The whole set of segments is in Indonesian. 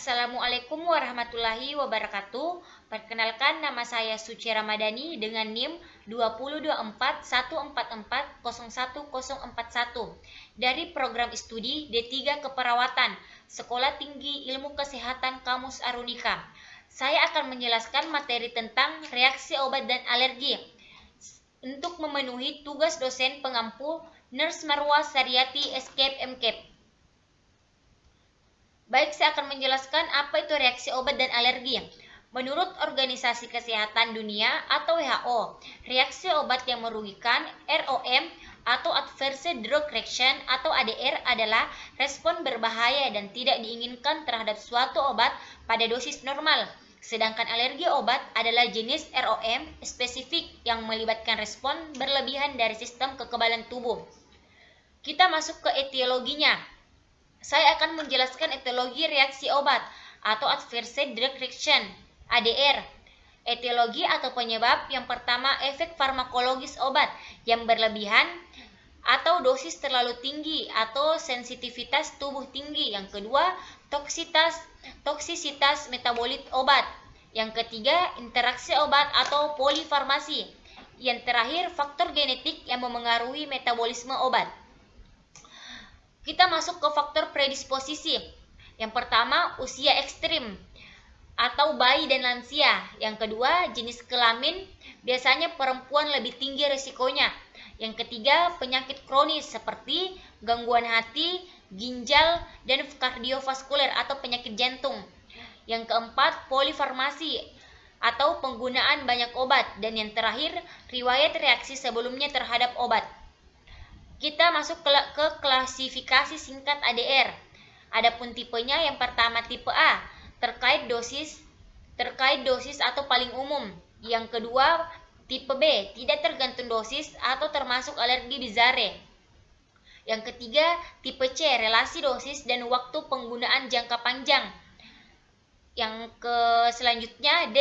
Assalamualaikum warahmatullahi wabarakatuh. Perkenalkan, nama saya Suci Ramadhani dengan NIM 202414401041 dari program studi D3 Keperawatan Sekolah Tinggi Ilmu Kesehatan Kamus Arunika. Saya akan menjelaskan materi tentang reaksi obat dan alergi untuk memenuhi tugas dosen pengampu Nurse Marwah Saryati Escape MCAP. Baik, saya akan menjelaskan apa itu reaksi obat dan alergi. Menurut Organisasi Kesehatan Dunia atau WHO, reaksi obat yang merugikan ROM atau Adverse Drug Reaction atau ADR adalah respon berbahaya dan tidak diinginkan terhadap suatu obat pada dosis normal. Sedangkan alergi obat adalah jenis ROM spesifik yang melibatkan respon berlebihan dari sistem kekebalan tubuh. Kita masuk ke etiologinya. Saya akan menjelaskan etiologi reaksi obat atau Adverse Drug Reaction ADR. Etiologi atau penyebab yang pertama, efek farmakologis obat yang berlebihan atau dosis terlalu tinggi atau sensitivitas tubuh tinggi. Yang kedua, toksisitas metabolit obat. Yang ketiga, interaksi obat atau polifarmasi. Yang terakhir, faktor genetik yang memengaruhi metabolisme obat. Kita masuk ke faktor predisposisi. Yang pertama, usia ekstrim atau bayi dan lansia. Yang kedua, jenis kelamin, biasanya perempuan lebih tinggi risikonya. Yang ketiga, penyakit kronis seperti gangguan hati, ginjal, dan kardiovaskuler atau penyakit jantung. Yang keempat, polifarmasi atau penggunaan banyak obat. Dan yang terakhir, riwayat reaksi sebelumnya terhadap obat. Kita masuk ke klasifikasi singkat ADR. Adapun tipenya, yang pertama tipe A, terkait dosis atau paling umum. Yang kedua, tipe B, tidak tergantung dosis atau termasuk alergi bizarre. Yang ketiga, tipe C, relasi dosis dan waktu penggunaan jangka panjang. Yang selanjutnya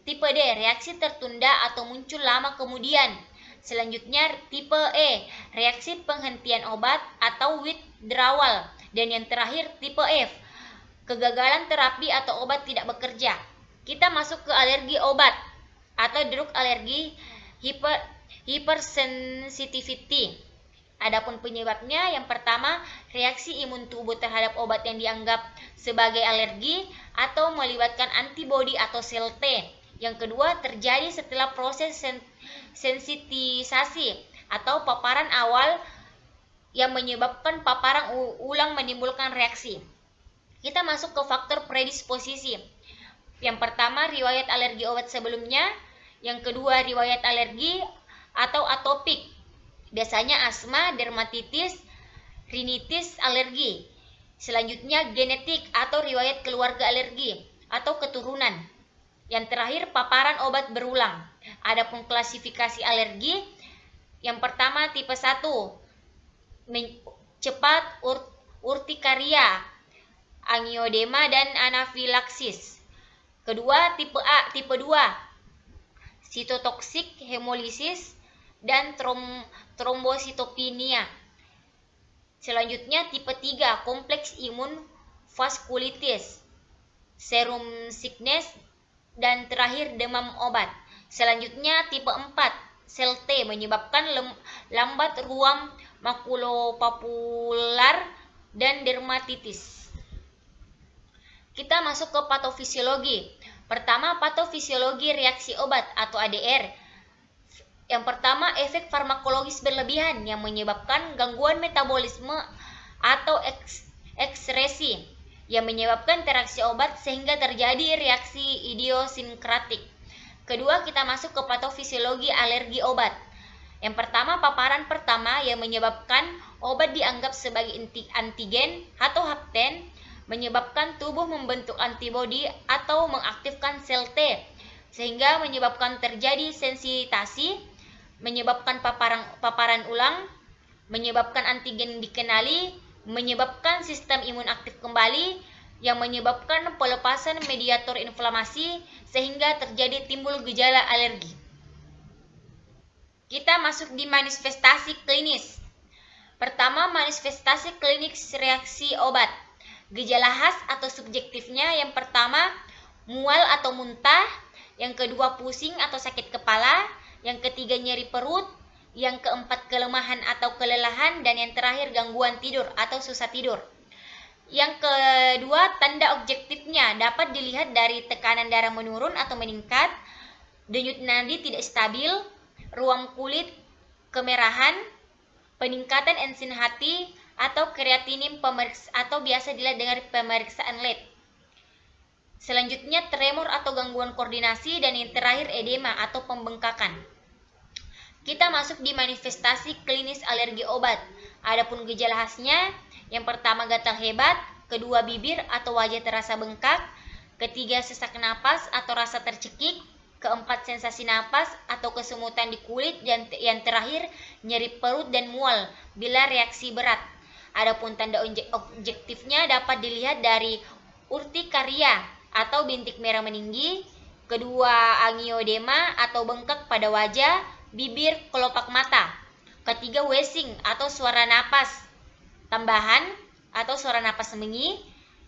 tipe D, reaksi tertunda atau muncul lama kemudian. Selanjutnya tipe E, reaksi penghentian obat atau withdrawal. Dan yang terakhir tipe F, kegagalan terapi atau obat tidak bekerja. Kita masuk ke alergi obat atau drug alergi hypersensitivity. Adapun penyebabnya, yang pertama, reaksi imun tubuh terhadap obat yang dianggap sebagai alergi atau melibatkan antibodi atau sel T. Yang kedua, terjadi setelah proses sensitisasi atau paparan awal yang menyebabkan paparan ulang menimbulkan reaksi. Kita masuk ke faktor predisposisi. Yang pertama, riwayat alergi obat sebelumnya. Yang kedua, riwayat alergi atau atopik. Biasanya asma, dermatitis, rinitis, alergi. Selanjutnya, genetik atau riwayat keluarga alergi atau keturunan. Yang terakhir, paparan obat berulang. Adapun klasifikasi alergi, yang pertama tipe 1, cepat urtikaria, angiodema dan anafilaksis. Kedua, tipe A, tipe 2, sitotoksik, hemolisis dan trombositopenia. Selanjutnya tipe 3, kompleks imun vaskulitis, serum sickness, dan terakhir demam obat. Selanjutnya tipe 4, sel T, menyebabkan lambat ruam makulopapular dan dermatitis. Kita masuk ke patofisiologi. Pertama, patofisiologi reaksi obat atau ADR. Yang pertama, efek farmakologis berlebihan yang menyebabkan gangguan metabolisme atau ekskresi yang menyebabkan interaksi obat sehingga terjadi reaksi idiosinkratik. Kedua, kita masuk ke patofisiologi alergi obat. Yang pertama, paparan pertama yang menyebabkan obat dianggap sebagai antigen atau hapten, menyebabkan tubuh membentuk antibodi atau mengaktifkan sel T, sehingga menyebabkan terjadi sensitasi, menyebabkan paparan ulang, menyebabkan antigen dikenali, menyebabkan sistem imun aktif kembali, yang menyebabkan pelepasan mediator inflamasi sehingga terjadi timbul gejala alergi. Kita masuk di manifestasi klinis. Pertama, manifestasi klinis reaksi obat. Gejala khas atau subjektifnya, yang pertama mual atau muntah, yang kedua pusing atau sakit kepala, yang ketiga nyeri perut, yang keempat kelemahan atau kelelahan, dan yang terakhir gangguan tidur atau susah tidur. Yang kedua, tanda objektifnya dapat dilihat dari tekanan darah menurun atau meningkat, denyut nadi tidak stabil, ruam kulit kemerahan, peningkatan enzim hati, atau kreatinin atau biasa dilihat dengan pemeriksaan lab. Selanjutnya tremor atau gangguan koordinasi, dan yang terakhir edema atau pembengkakan. Kita masuk di manifestasi klinis alergi obat. Adapun gejala khasnya, yang pertama gatal hebat, kedua bibir atau wajah terasa bengkak, ketiga sesak napas atau rasa tercekik, keempat sensasi napas atau kesemutan di kulit, dan yang terakhir nyeri perut dan mual bila reaksi berat. Adapun tanda objektifnya dapat dilihat dari urtikaria atau bintik merah meninggi, kedua angiodema atau bengkak pada wajah, bibir, kelopak mata, ketiga wheezing atau suara napas tambahan atau suara napas sembunyi,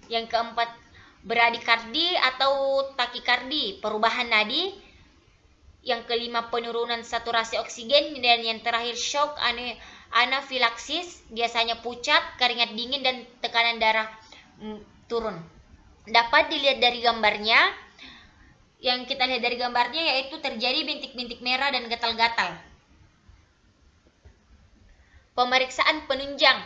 yang keempat bradikardi atau takikardi, perubahan nadi, yang kelima penurunan saturasi oksigen, dan yang terakhir shock anafilaksis, biasanya pucat, keringat dingin, dan tekanan darah turun. Dapat dilihat dari gambarnya. Yang kita lihat dari gambarnya yaitu terjadi bintik-bintik merah dan gatal-gatal. Pemeriksaan penunjang.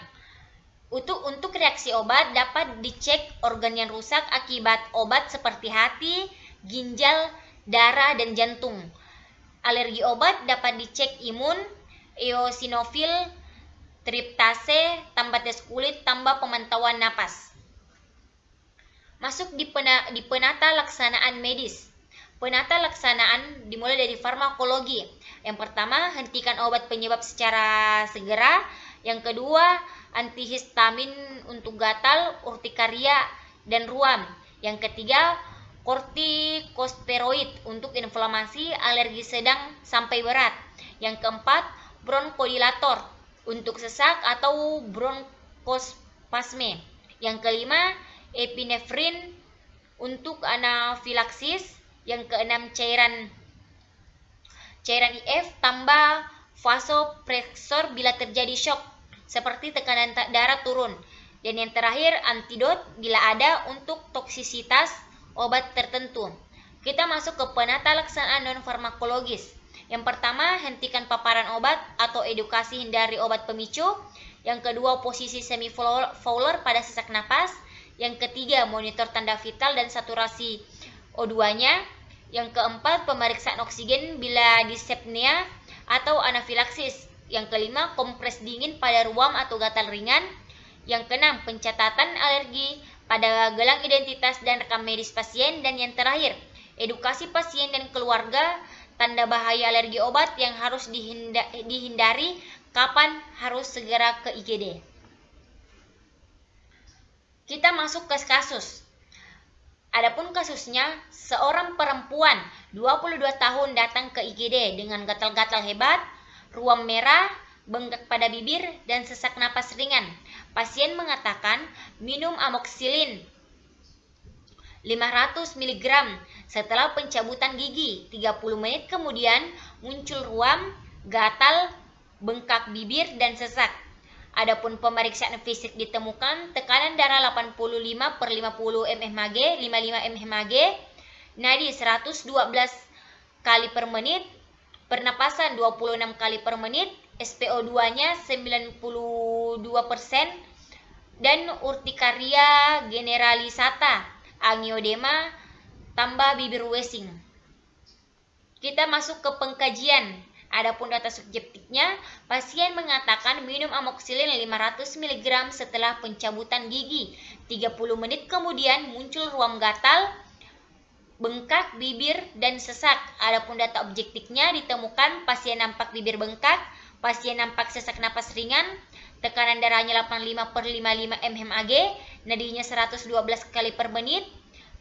Untuk reaksi obat dapat dicek organ yang rusak akibat obat seperti hati, ginjal, darah, dan jantung. Alergi obat dapat dicek imun, eosinofil, triptase, tambah tes kulit, tambah pemantauan napas. Masuk di penata laksanaan medis. Penata laksanaan dimulai dari farmakologi. Yang pertama, hentikan obat penyebab secara segera. Yang kedua, antihistamin untuk gatal, urtikaria, dan ruam. Yang ketiga, kortikosteroid untuk inflamasi, alergi sedang sampai berat. Yang keempat, bronkodilator untuk sesak atau bronkospasme. Yang kelima, epinefrin untuk anafilaksis. Yang keenam, cairan IF tambah vasopresor bila terjadi shock seperti tekanan darah turun. Dan yang terakhir, antidot bila ada untuk toksisitas obat tertentu. Kita masuk ke penata laksanaan non farmakologis. Yang pertama, hentikan paparan obat atau edukasi hindari obat pemicu. Yang kedua, posisi semi Fowler pada sesak napas. Yang ketiga, monitor tanda vital dan saturasi O2-nya. Yang keempat, pemeriksaan oksigen bila dyspnea atau anafilaksis. Yang kelima, kompres dingin pada ruam atau gatal ringan. Yang keenam, pencatatan alergi pada gelang identitas dan rekam medis pasien. Dan yang terakhir, edukasi pasien dan keluarga tanda bahaya alergi obat yang harus dihindari, kapan harus segera ke IGD. Kita masuk ke kasus. Adapun kasusnya, seorang perempuan 22 tahun datang ke IGD dengan gatal-gatal hebat, ruam merah, bengkak pada bibir, dan sesak napas ringan. Pasien mengatakan minum amoxicillin 500 mg setelah pencabutan gigi. 30 menit kemudian muncul ruam, gatal, bengkak bibir, dan sesak. Adapun pemeriksaan fisik ditemukan tekanan darah 85/50 mmHg, 55 mmHg, nadi 112 kali per menit, pernapasan 26 kali per menit, SpO2-nya 92%, dan urtikaria generalisata, angiodema, tambah bibir wheezing. Kita masuk ke pengkajian. Adapun data subjektifnya, pasien mengatakan minum amoxicillin 500 mg setelah pencabutan gigi. 30 menit kemudian muncul ruam gatal, bengkak bibir, dan sesak. Adapun data objektifnya ditemukan pasien nampak bibir bengkak, pasien nampak sesak napas ringan, tekanan darahnya 85/55 mmHg, nadinya 112 kali per menit,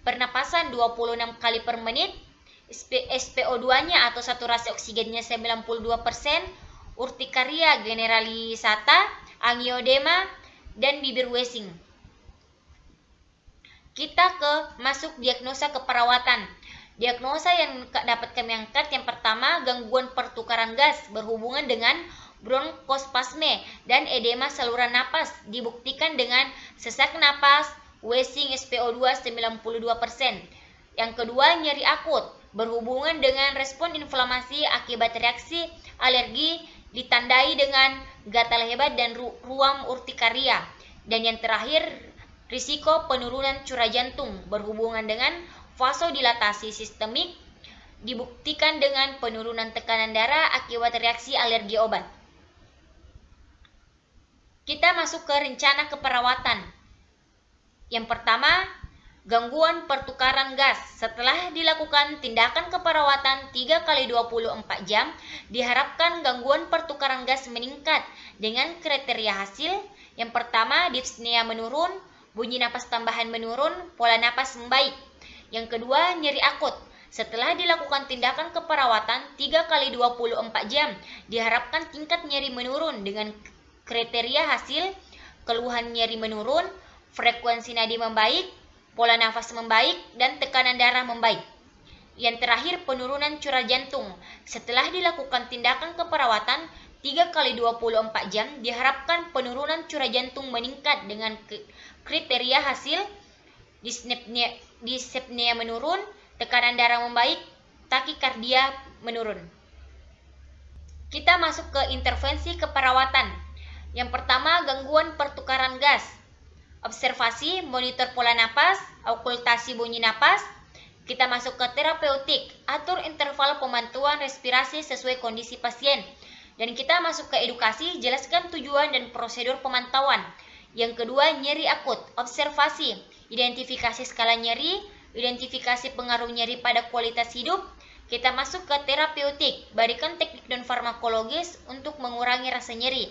pernapasan 26 kali per menit, SpO2-nya atau saturasi oksigennya 92%, urtikaria generalisata, angiodema, dan bibir wheezing. Kita masuk diagnosa keperawatan. Diagnosa yang dapat kami angkat yang pertama, gangguan pertukaran gas berhubungan dengan bronkospasme dan edema saluran napas dibuktikan dengan sesak napas, wheezing SpO2 92%. Yang kedua, nyeri akut berhubungan dengan respon inflamasi akibat reaksi alergi ditandai dengan gatal hebat dan ruam urtikaria. Dan yang terakhir, risiko penurunan curah jantung berhubungan dengan vasodilatasi sistemik dibuktikan dengan penurunan tekanan darah akibat reaksi alergi obat. Kita masuk ke rencana keperawatan. Yang pertama, gangguan pertukaran gas. Setelah dilakukan tindakan keperawatan 3 kali 24 jam, diharapkan gangguan pertukaran gas meningkat dengan kriteria hasil. Yang pertama, dyspnea menurun, bunyi napas tambahan menurun, pola napas membaik. Yang kedua, nyeri akut. Setelah dilakukan tindakan keperawatan 3 kali 24 jam, diharapkan tingkat nyeri menurun dengan kriteria hasil, keluhan nyeri menurun, frekuensi nadi membaik, pola nafas membaik, dan tekanan darah membaik. Yang terakhir, penurunan curah jantung. Setelah dilakukan tindakan keperawatan 3 kali 24 jam, diharapkan penurunan curah jantung meningkat dengan kriteria hasil, dyspnea menurun, tekanan darah membaik, takikardia menurun. Kita masuk ke intervensi keperawatan. Yang pertama, gangguan pertukaran gas. Observasi, monitor pola napas, okultasi bunyi napas. Kita masuk ke terapeutik, atur interval pemantauan respirasi sesuai kondisi pasien. Dan kita masuk ke edukasi, jelaskan tujuan dan prosedur pemantauan. Yang kedua, nyeri akut, observasi, identifikasi skala nyeri, identifikasi pengaruh nyeri pada kualitas hidup. Kita masuk ke terapeutik, berikan teknik non farmakologis untuk mengurangi rasa nyeri.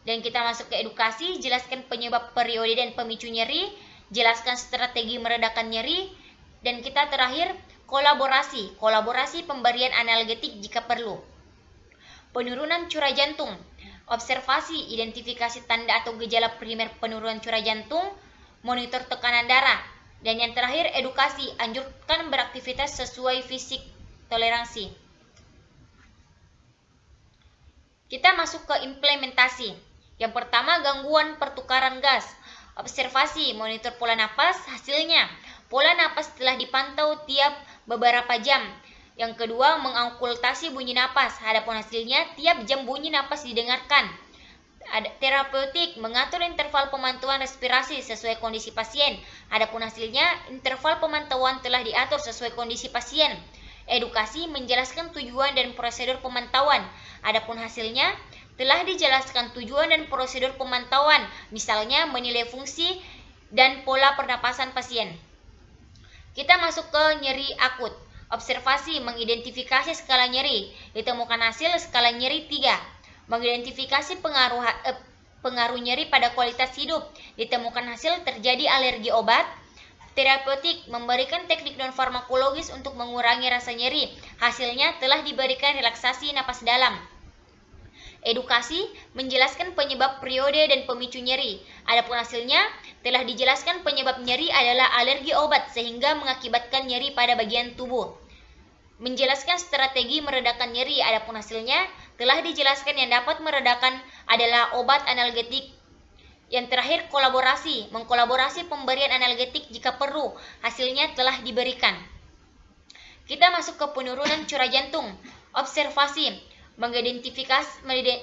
Dan kita masuk ke edukasi, jelaskan penyebab periode dan pemicu nyeri, jelaskan strategi meredakan nyeri. Dan kita terakhir, kolaborasi pemberian analgetik jika perlu. Penurunan curah jantung, observasi, identifikasi tanda atau gejala primer penurunan curah jantung, monitor tekanan darah. Dan yang terakhir, edukasi, anjurkan beraktivitas sesuai fisik toleransi. Kita masuk ke implementasi. Yang pertama, gangguan pertukaran gas. Observasi, monitor pola napas, hasilnya pola napas telah dipantau tiap beberapa jam. Yang kedua, mengokultasi bunyi napas, adapun hasilnya tiap jam bunyi napas didengarkan. Terapeutik, mengatur interval pemantauan respirasi sesuai kondisi pasien, adapun hasilnya interval pemantauan telah diatur sesuai kondisi pasien. Edukasi, menjelaskan tujuan dan prosedur pemantauan, adapun hasilnya telah dijelaskan tujuan dan prosedur pemantauan, misalnya menilai fungsi dan pola pernapasan pasien. Kita masuk ke nyeri akut. Observasi, mengidentifikasi skala nyeri, ditemukan hasil skala nyeri 3. Mengidentifikasi pengaruh nyeri pada kualitas hidup, ditemukan hasil terjadi alergi obat. Terapeutik, memberikan teknik non farmakologis untuk mengurangi rasa nyeri, hasilnya telah diberikan relaksasi napas dalam. Edukasi, menjelaskan penyebab periode dan pemicu nyeri, adapun hasilnya telah dijelaskan penyebab nyeri adalah alergi obat sehingga mengakibatkan nyeri pada bagian tubuh. Menjelaskan strategi meredakan nyeri, adapun hasilnya telah dijelaskan yang dapat meredakan adalah obat analgetik. Yang terakhir, kolaborasi, mengkolaborasi pemberian analgetik jika perlu, hasilnya telah diberikan. Kita masuk ke penurunan curah jantung. Observasi,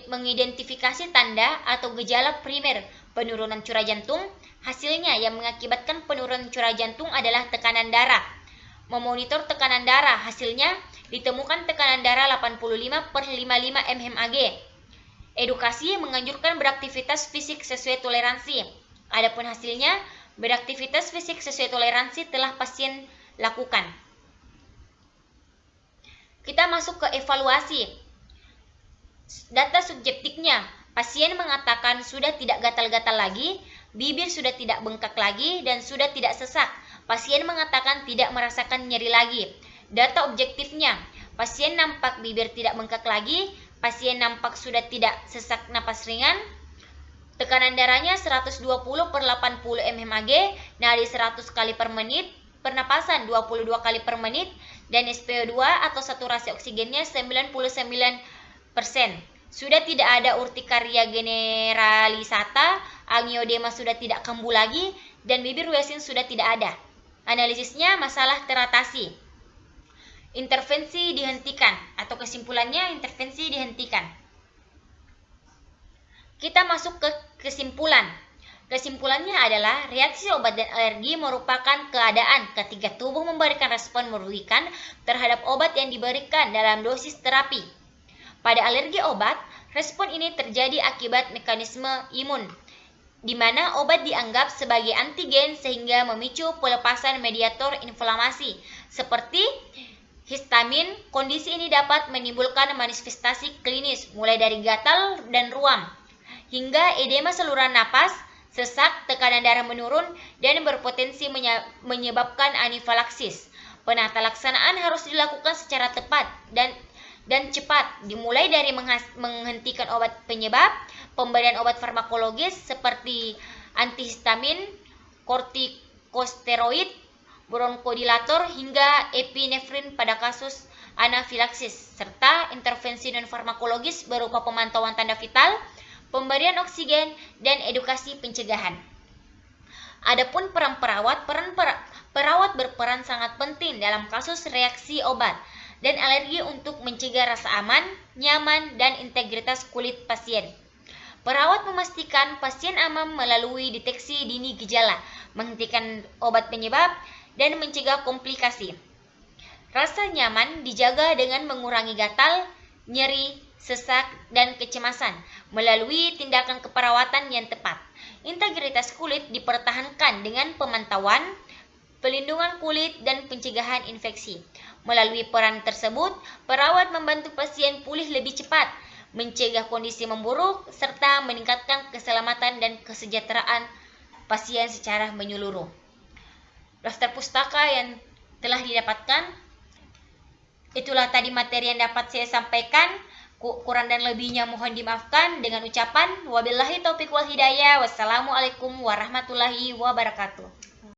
mengidentifikasi tanda atau gejala primer penurunan curah jantung, hasilnya yang mengakibatkan penurunan curah jantung adalah tekanan darah. Memonitor tekanan darah, hasilnya ditemukan tekanan darah 85/55 mmHg. Edukasi, menganjurkan beraktivitas fisik sesuai toleransi, adapun hasilnya beraktivitas fisik sesuai toleransi telah pasien lakukan. Kita masuk ke evaluasi. Data subjektifnya, pasien mengatakan sudah tidak gatal-gatal lagi, bibir sudah tidak bengkak lagi, dan sudah tidak sesak. Pasien mengatakan tidak merasakan nyeri lagi. Data objektifnya, pasien nampak bibir tidak bengkak lagi, pasien nampak sudah tidak sesak napas ringan, Tekanan darahnya 120/80 mmHg, nadi 100 kali per menit, pernapasan 22 kali per menit, dan SpO2 atau saturasi oksigennya 99%. Sudah tidak ada urtikaria generalisata, angiodema sudah tidak kambuh lagi, dan bibir Wiesen sudah tidak ada. Analisisnya masalah teratasi. Intervensi dihentikan, atau kesimpulannya intervensi dihentikan. Kita masuk ke kesimpulan. Kesimpulannya adalah reaksi obat dan alergi merupakan keadaan ketika tubuh memberikan respon merugikan terhadap obat yang diberikan dalam dosis terapi. Pada alergi obat, respon ini terjadi akibat mekanisme imun, di mana obat dianggap sebagai antigen sehingga memicu pelepasan mediator inflamasi seperti histamin. Kondisi ini dapat menimbulkan manifestasi klinis mulai dari gatal dan ruam hingga edema saluran napas, sesak, tekanan darah menurun, dan berpotensi menyebabkan anafilaksis. Penata laksanaan harus dilakukan secara tepat dan cepat, dimulai dari menghentikan obat penyebab, pemberian obat farmakologis seperti antihistamin, kortikosteroid, bronkodilator, hingga epinefrin pada kasus anafilaksis, serta intervensi non-farmakologis berupa pemantauan tanda vital, pemberian oksigen, dan edukasi pencegahan. Adapun peran perawat, perawat berperan sangat penting dalam kasus reaksi obat dan alergi untuk mencegah rasa aman, nyaman, dan integritas kulit pasien. Perawat memastikan pasien aman melalui deteksi dini gejala, menghentikan obat penyebab, dan mencegah komplikasi. Rasa nyaman dijaga dengan mengurangi gatal, nyeri, sesak, dan kecemasan melalui tindakan keperawatan yang tepat. Integritas kulit dipertahankan dengan pemantauan, pelindungan kulit, dan pencegahan infeksi. Melalui peran tersebut, perawat membantu pasien pulih lebih cepat, mencegah kondisi memburuk, serta meningkatkan keselamatan dan kesejahteraan pasien secara menyeluruh. Daftar pustaka yang telah didapatkan, itulah tadi materi yang dapat saya sampaikan. Kurang dan lebihnya mohon dimaafkan dengan ucapan wabillahi taufiq wal hidayah. Wassalamualaikum warahmatullahi wabarakatuh.